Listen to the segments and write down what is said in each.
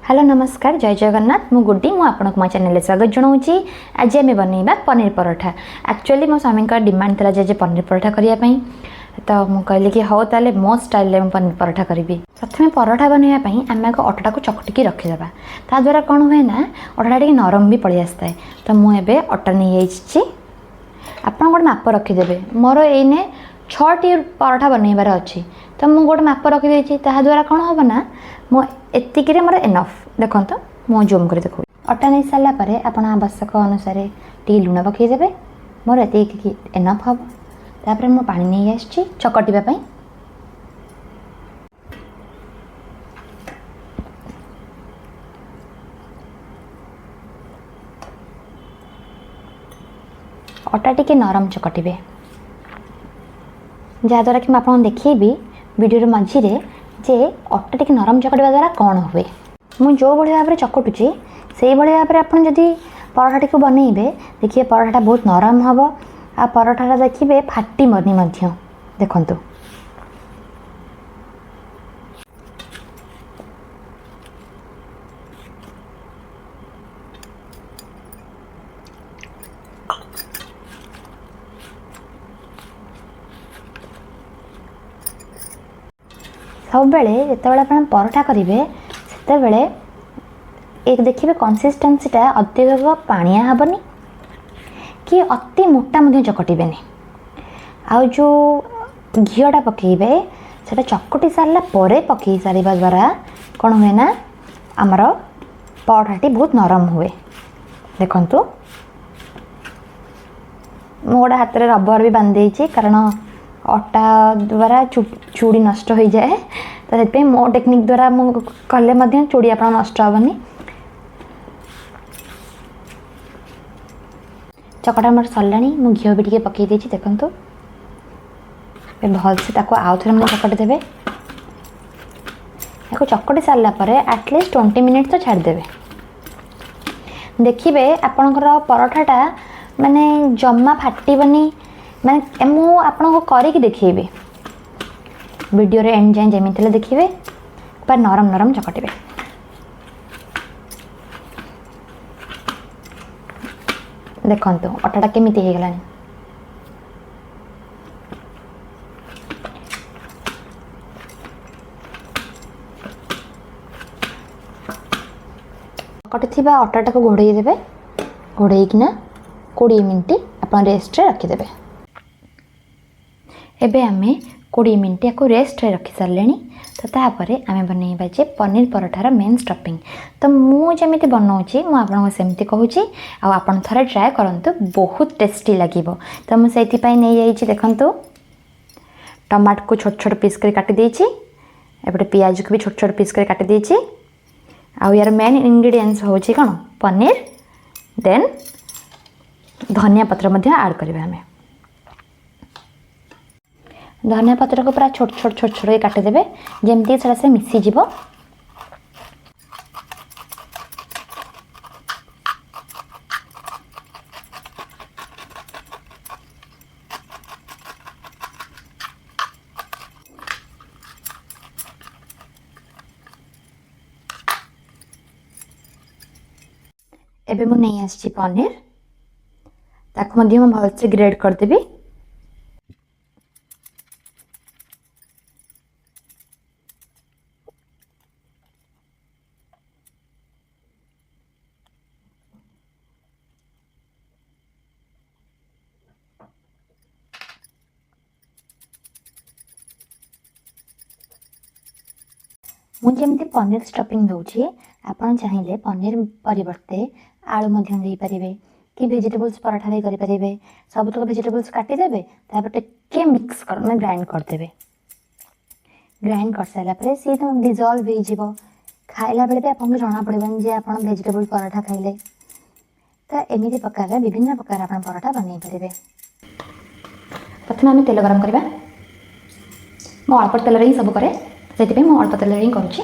Hello नमस्कार जय जगन्नाथ मु गुड्डी मु आपको मो चैनल स्वागत जनाऊँगी। आज आम बनइबा पनीर परोठा। एक्चुअली मो स्वामी डिमांड था जे पनीर परोठा करने तो मुझे कहली कि हाँ ताले मो स्टाइल में पनीर परोठा करी। प्रथम परोठा बनवाई आम आगे अटा को चकटिकी रखीदे ता द्वारा कौन हुए ना अटा टे नरम भी पलि आसता है। तो मुझे अटा नहीं आप गोटे माप रखीदे मोर एने 6टी परोठा बनइबार अच्छी तो मुझे गोटे माप रखीदे द्वारा कौन हम ना एतिक मोर एनफ देखो तो मु जूम कर देखो अटा नहीं सारापर आप आवश्यक अनुसार टी लुण पकईदे मोर एतिक एनफ हम तापर मु पानी नहीं आसी चकटिबा अटा टिके नरम चकटिबे जहाद्वारा कि आपको देखी वीडियो मझीरे जे अटा टिके नरम चकटिबा द्वारा कौन हुए मुझे जो भाई भाव में चकटुची से भाई भाव में आप परोठा टी बनइबे देखिए परोठा बहुत नरम हम आ परोठा देखिए फाटी मनी देखु सब बेले जिते आप परोठा करेंगे से बेले एक देखिए कंसिस्टेंसीटा अधिक पानिया हेनी कि अति मोटा चकटे आउ जो घीटा पकईबे से चकटी सारा पर पकई सारे द्वारा कौन हुए ना आमर परोठाटी बहुत नरम हुए। देखु मोटा हाथ में रबर भी बांधे कारण अटा द्वारा चूड़ी नष्ट हो जाए तो से मो टेक्निक द्वारा कले चूड़ी आप नष्ट हेनी। चकटा मोर सरला मु घी भी टे पकई देती देखु भल से आउ थे मैंने चकटी देवे या चकटी सारापर एटलिस्ट 20 मिनिट तो छाड़देवे। देखिए आपणकर परोठाटा माने जमा फाटबनी माने मु आपको करके देखिए वीडियो रे एंड जाए जमी देखिए पर नरम नरम चकटे देखु अटाटा केमिति हो गलानी चकटी अटाटा को घोड़े देवे घोड़ेकिना 20 मिनिट आप रेस्ट रखीदे। एबे आमे 20 मिनिट या रेस्ट रखी सारे तो तापर आम बनइबा जे पनीर परोठार मेन स्टफिंग। तो मुझे बनाऊँगी मुझे कहूँ आप थे ट्राए करूँ बहुत टेस्टी लगे। तो मुझे नहीं देखु टमाटो को छोट छोट पीस कर काटी देछि एपटे पियाज को भी छोट छोट पीस कर काटी देछि आउ यार मेन इंग्रेडिएंट्स हूँ कौन पनीर देन धनिया पत्र ऐड करिबा हमें धनिया पत्र को पूरा छोट छोट छोट छोट काटिदेवे जमती से मिसीज। एबे मु नहीं आसी पनीर ताको भल से ग्रेड करदेवी। मुझे पनीर स्टफिंग दूची आपन चाहिए पनीर परिवर्ते आलू दे पारे कि वेजिटेबल्स पराठा भी करें सब तक वेजिटेबल्स काटिदेवे टे मिक्स कर ग्राइंड करदे ग्राइंड कर सारापर सी तुम डिजल्व हो खाइला बेले आपको जना पड़े जे आप वेजिटेबल पराठा खाइले तो एमती प्रकार विभिन्न प्रकार आप पराठा बनई पारे। प्रथम आम तेल गरम करवा मो अल्प तेल ही सब कै से अल्प तेल ही करुँची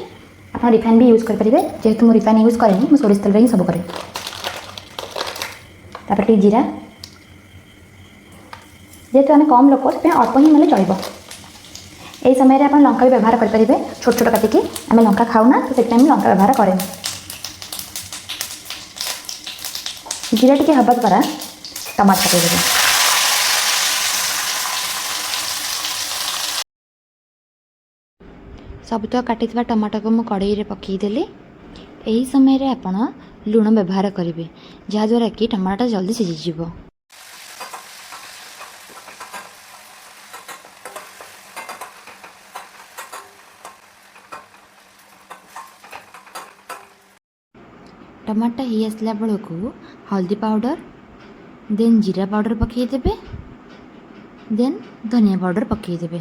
आप रिफाइन भी यूज करेंगे जेहेतु मुझे रिफाइन यूज कैनि मुझे सोरिष तेल ही सब कै तापर जीरा जेहेतु आम कम लोक अल्प ही ना चलो यही समय आप लंका भी व्यवहार करेंगे छोट छोट काटिकी आम लंका खाऊना तो से लंका व्यवहार करें। जीरा टिके हवा द्वारा टमाटर पकाइदेवे। सब तो काटी टमाटर को कड़ाई रे पकईदेली। यही समय आपण लुण व्यवहार करेंगे जहाद्वारा कि टमाटर जल्दी सीझीज। टमाटर ही आसला बेलू हल्दी पाउडर देन जीरा पाउडर पकईदेवे देन धनिया पाउडर पकईदेवे।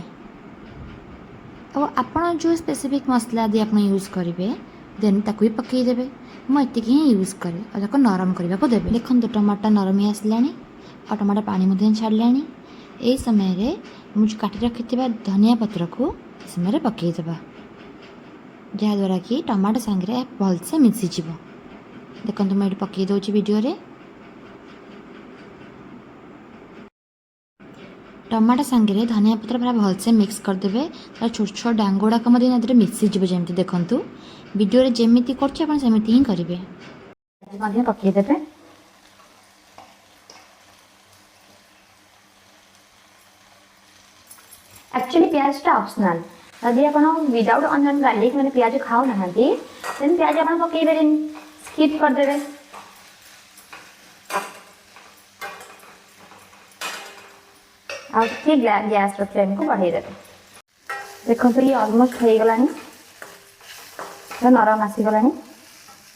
और आपण जो स्पेसिफिक मसला आदि आप यूज करेंगे देन ताकू भी पकईदेवे। मुझे ही यूज करे और नरम करने को देवे। देखो टमाटर नरम ही आसला और टमाटर पानी छाड़ा। यही समय मुझे काटी रखि धनिया पत्र को समय पकईदेवा जहाद्वारा कि टमाटर सांगे भलसे मिसीज। देखो मुझे पकई दूसरी वीडियो रे टमाटर सांगे धनिया पत्र पूरा भलसे मिक्स करदे। छोट छोट डांग गुड़ाक मिसीज जमी देखूँ वीडियो रे जमी करमती ही करेंगे। पकईदेवे एक्चुअली प्याज टा ऑप्शनल। यदि आप विदाउट अनियन गार्लिक मैंने प्याज खाऊ ना देन प्याज आप पकईबे स्किप करदे। आगे गैस फ्लेम को बढ़ाईदे। देखो ये ऑलमोस्ट हो गला नरम आसीगला।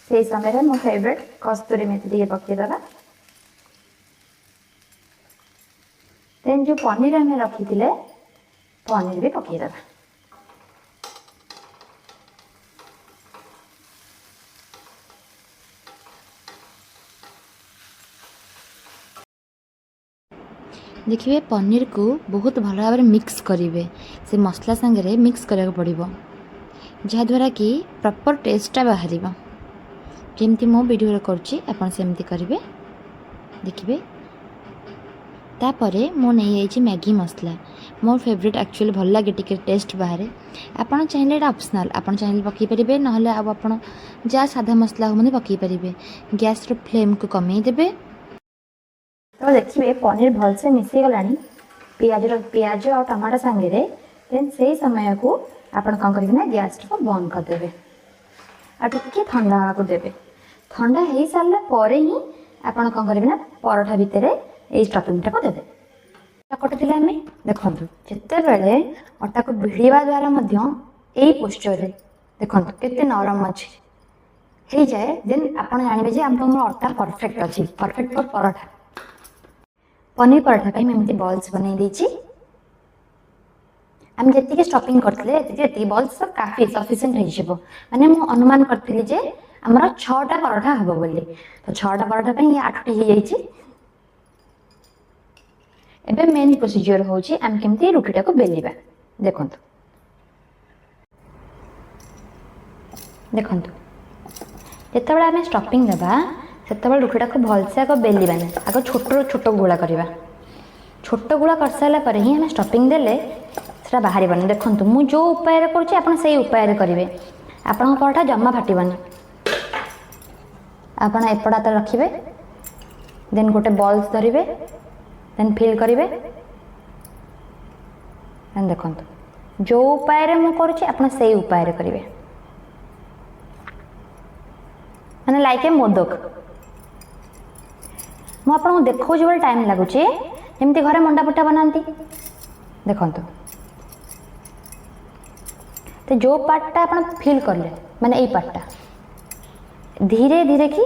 से समय मो फेवरेट कस्तूरी मेथी टे पकईदेवा। देन जो पनीर आम रखी पनीर भी पकईदेवा। देखिए पनीर को बहुत भल भाव में मिक्स करेंगे। से मसला सांगे मिक्स करा पड़ो जहाद्वारा कि प्रॉपर टेस्टा बाहर जमती मो वीडियो करमती करेंगे। देखिए तापर मो नहीं मैगी मसला मोर फेवरेट एक्चुअली भल लगे टिके टेस्ट बाहर। आपड़ चाहिए ऑप्शनल आपड़ चाहिए पकई पारे ना आप जहाँ साधा मसला हो पकई पारे। गैस फ्लेम को कमे देवे। तो देखिए पनीर भलसे मिसी गला पियाज और टमाटर सांगे देन से समय को आपन कौन करेंगे गैस को बंद करदे और टिके ठंडा को देवे। ठंडा हो सारा पर ही आपन कौन करेंगे पराठा भितर ये स्टफिंग को देवे। कटुले आम देखु जिते बड़े अटा को भिड़ा द्वारा यही पोस्चर देखो केते नरम अच्छी हो जाए देन आप जानवे आम अटा परफेक्ट अच्छी परफेक्ट फॉर पराठा। पनीर पराठा मुझे बॉल्स बनई देछि। आम जी स्टफिंग करते बॉल्स काफी सफिशिएंट हो माने मु अनुमान करथिली जे हमर 6टा पराठा हबो बोली। तो 6टा पराठा पे ये 8टी हो जाइछि। एबे मेन प्रोसीजर होछि आम केमती रुटीटा को बेलिबा। देखंतु देखंतु जेतेबेला आम स्टफिंग देबा सेतेबेला रुटीटा को भलसे आग बेलिबानी आग छोट छोट गुला करवा। छोट गुला कर सारा पर ही आम स्टफिंग देले सेटा बाहर बनी। देखंतु मु जो उपाय करुछि आपण सेही उपाय करेंगे आपण पराठा जमा फाटबनी। आपण एपट हाथ रखिए देन गोटे बॉल्स धरिवे देन फिल करेंगे। देन देखंतु जो उपाय मु करुछि आपण सेही उपाय करेंगे माने लाइक ए मोदक। मु आपको देखो जो टाइम लगुच जमती घरे मंडा पिठा बनाती। देखंतु तो जो पार्टा आप फिल कले माने यही पार्टा धीरे धीरे कि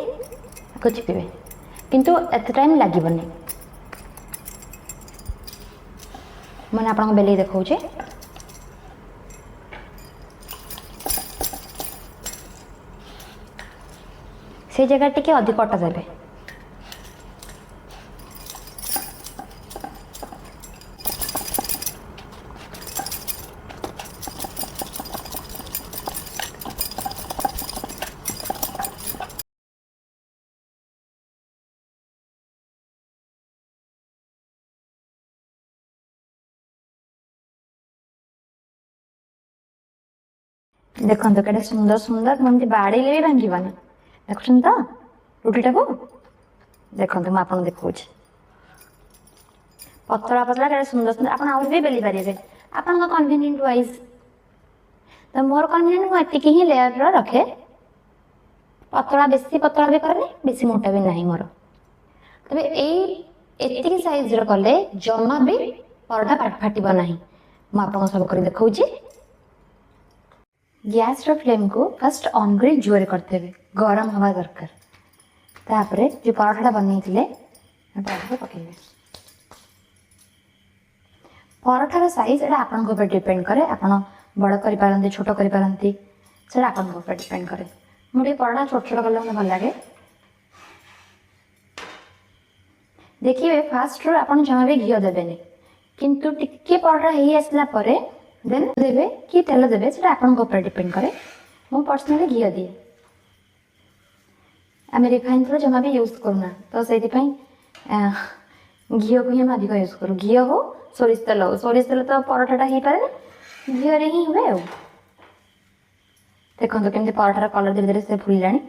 चिपिबे किंतु एत टाइम लगभग मैंने आपको बेले देखौचे। से जगह टिके अधिक अटा देवे। देखो के सुंदर सुंदर मुझे बाड़े भी भांगवानी देखुन तो रुटीटा को देखो मुझे आपको देखा पतला पतला के सुंदर सुंदर आप भी बेली पारे आप कन्वीनियंट वाइज तो मोर कन्वीनियंट मुझे ही लेयर रखे पतला बेसी पतला भी करे बेसी मोटा भी नहीं मोर तबे एतिकी साइज रो कले जमा भी परोठा फाटिबो नाही म आपन सब कर देखौ छी गैस रो फ्लेम को फर्स्ट ऑन कर जोर करते हुए गरम हवा दरकार तापरे जो परोठाटा बनैथिले परोठा पकेबे परोठार साइज एटा आपन को ऊपर डिपेंड करे आपन बड़ करि पारंती छोट करि पारंती सेटा आपन को ऊपर डिपेंड करे मुझे परोठा छोट छोट कले भल लगे देखिए फास्ट रो आपन जमा भी घी देबेनी किंतु टिके परोठा हेई आसला परे देन देबे कि तेल देबे सेटा आपन को ऊपर डिपेंड करे मो पर्सनली घी दिए आम रिफाइन तेल जमा भी यूज करूना तो से घी को ही हम अधिक यूज करूँ घी हो सोरिष तेल तो परोठाटा हो पारे घी ही हुए आ देखो केमती परोठार कलर धीरे धीरे से फुलाणी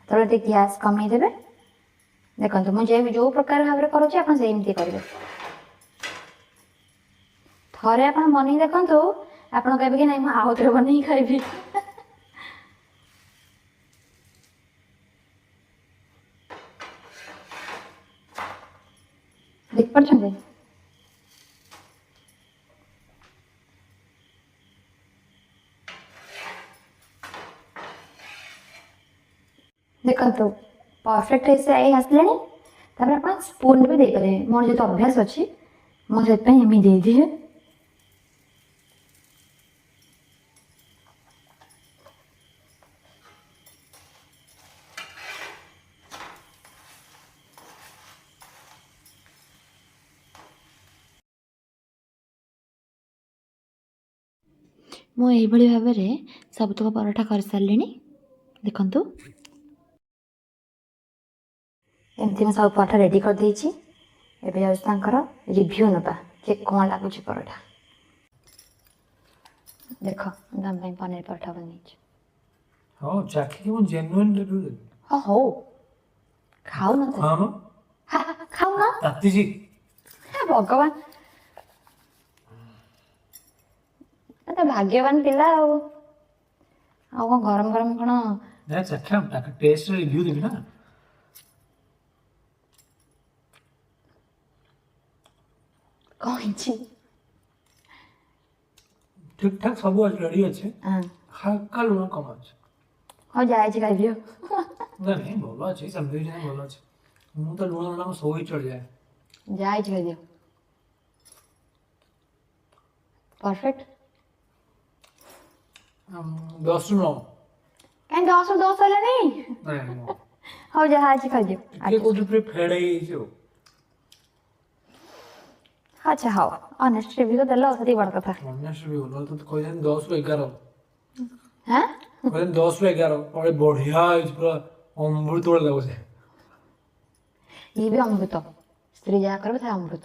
तो गैस कमे देवे देखो मुझे जो प्रकार भाव में करुँच आपमती करेंगे थे आप बन देखु आप कहे कि नहीं आउ थे बन खाइबी देख पार्छ देखो परफेक्ट से आई आसले आप स्पून भी दे पारे मोर जो अभ्यास अच्छी मुझे दे दिए मुझे भाव में सबतक परोठा कर सारे देखु एमती मैं सब परोठा रेडी कर देछि एबे रिव्यू नबा कि कौन लगुच परोठा देखो दाम पनीर परोठा बन हां चाखी के जेन्युइन रिव्यू दे हां हो खाओ ना हां खाओ ना ताती जी भगवान तो भाग्यवान पिला गरम गरम कौन ना चाखा ताका टेस्ट रिव्यू देबी ना कौन ठीक ठाक सब रेडी अच्छे हल्का लुण कम अच्छे हाँ जाए खाइलियो ना नहीं भल अच्छे सब भल अच्छे मु तो लुण लुण सो ही चढ़ जाए जाए खाइलियो परफेक्ट 10 ରୁ 9 कहीं 10 ରୁ 10 है नहीं नहीं हाँ जाए खाइलियो के कोठी पे फेड़ ही जो अच्छा हाँ ऑनेस्ट रिव्यू तो देला सती बड़ कथा ऑनेस्ट रिव्यू बोलो तो कोई 10 ରୁ 11 हैं कोई 10 ରୁ 11 और बढ़िया है पूरा अमृत तोड़ लगो से ये भी अमृत स्त्री जा करबे था अमृत